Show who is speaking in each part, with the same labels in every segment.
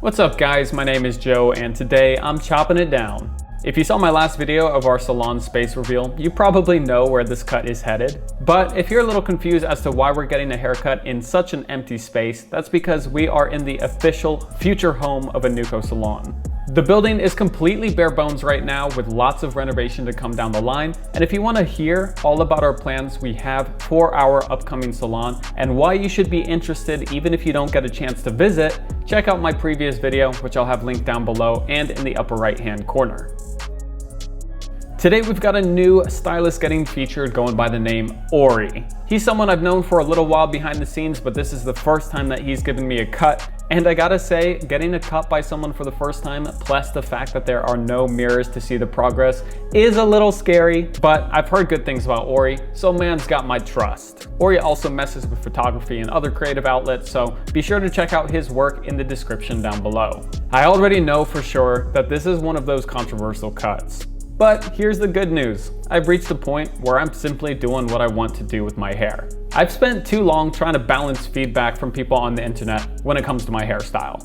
Speaker 1: What's up guys, my name is Joe and today I'm chopping it down. If you saw my last video of our salon space reveal, you probably know where this cut is headed. But if you're a little confused as to why we're getting a haircut in such an empty space, that's because we are in the official future home of AANUKO Salon. The building is completely bare bones right now with lots of renovation to come down the line. And if you want to hear all about our plans we have for our upcoming salon and why you should be interested even if you don't get a chance to visit, check out my previous video, which I'll have linked down below and in the upper right hand corner. Today we've got a new stylist getting featured going by the name Ohre. He's someone I've known for a little while behind the scenes, but this is the first time that he's given me a cut. And I gotta say, getting a cut by someone for the first time, plus the fact that there are no mirrors to see the progress, is a little scary, but I've heard good things about Ohre, so man's got my trust. Ohre also messes with photography and other creative outlets, so be sure to check out his work in the description down below. I already know for sure that this is one of those controversial cuts. But here's the good news. I've reached a point where I'm simply doing what I want to do with my hair. I've spent too long trying to balance feedback from people on the internet when it comes to my hairstyle.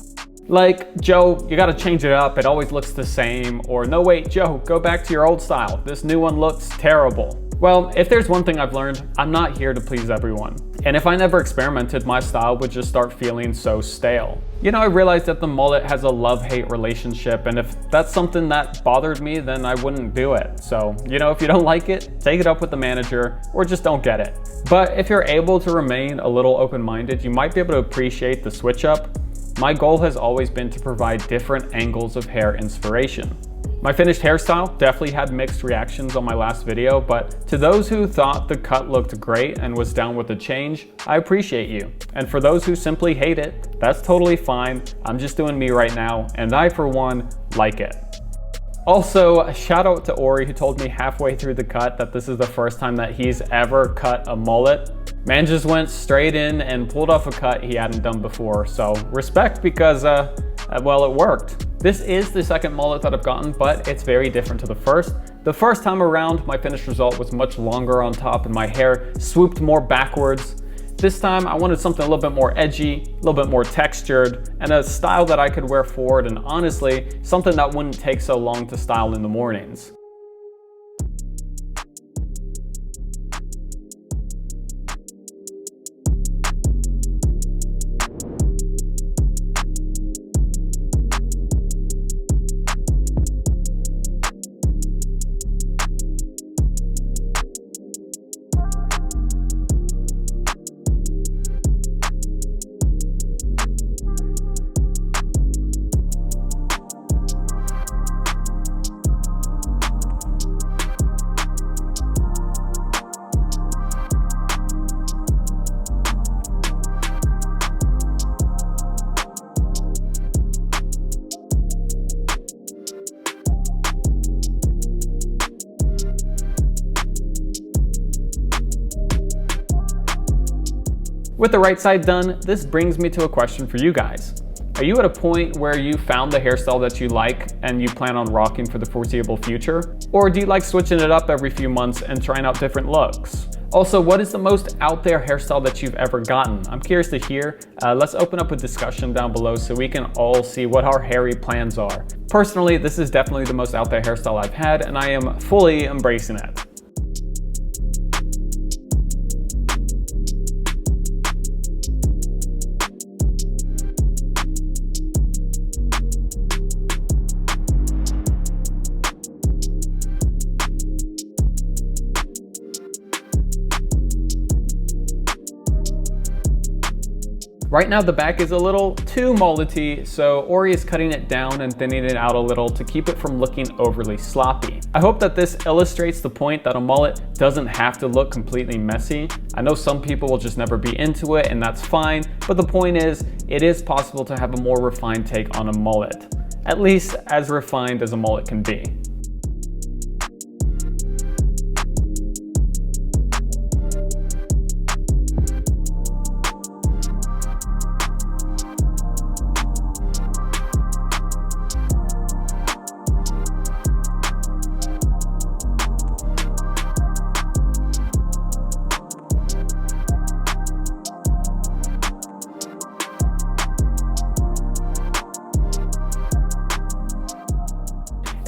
Speaker 1: Like, Joe, you gotta change it up, it always looks the same, or no wait, Joe, go back to your old style, this new one looks terrible. Well, if there's one thing I've learned, I'm not here to please everyone. And if I never experimented, my style would just start feeling so stale. You know, I realized that the mullet has a love-hate relationship, and if that's something that bothered me, then I wouldn't do it. So, you know, if you don't like it, take it up with the manager, or just don't get it. But if you're able to remain a little open-minded, you might be able to appreciate the switch up. My goal has always been to provide different angles of hair inspiration. My finished hairstyle definitely had mixed reactions on my last video, but to those who thought the cut looked great and was down with the change, I appreciate you. And for those who simply hate it, that's totally fine. I'm just doing me right now, and I, for one, like it. Also, a shout out to Ohre, who told me halfway through the cut that this is the first time that he's ever cut a mullet. Man just went straight in and pulled off a cut he hadn't done before, so respect because, well, it worked. This is the second mullet that I've gotten, but it's very different to the first. The first time around, my finished result was much longer on top and my hair swooped more backwards. This time, I wanted something a little bit more edgy, a little bit more textured, and a style that I could wear forward, and honestly, something that wouldn't take so long to style in the mornings. With the right side done, this brings me to a question for you guys. Are you at a point where you found the hairstyle that you like and you plan on rocking for the foreseeable future? Or do you like switching it up every few months and trying out different looks? Also, what is the most out there hairstyle that you've ever gotten? I'm curious to hear. Let's open up a discussion down below so we can all see what our hairy plans are. Personally, this is definitely the most out there hairstyle I've had, and I am fully embracing it. Right now the back is a little too mullety, so Ohre is cutting it down and thinning it out a little to keep it from looking overly sloppy. I hope that this illustrates the point that a mullet doesn't have to look completely messy. I know some people will just never be into it, and that's fine, but the point is, it is possible to have a more refined take on a mullet. At least as refined as a mullet can be.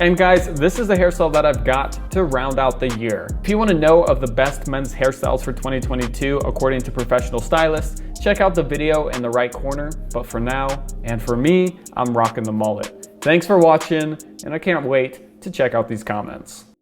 Speaker 1: And guys, this is the hairstyle that I've got to round out the year. If you want to know of the best men's hairstyles for 2022 according to professional stylists, check out the video in the right corner. But for now, and for me, I'm rocking the mullet. Thanks for watching, and I can't wait to check out these comments.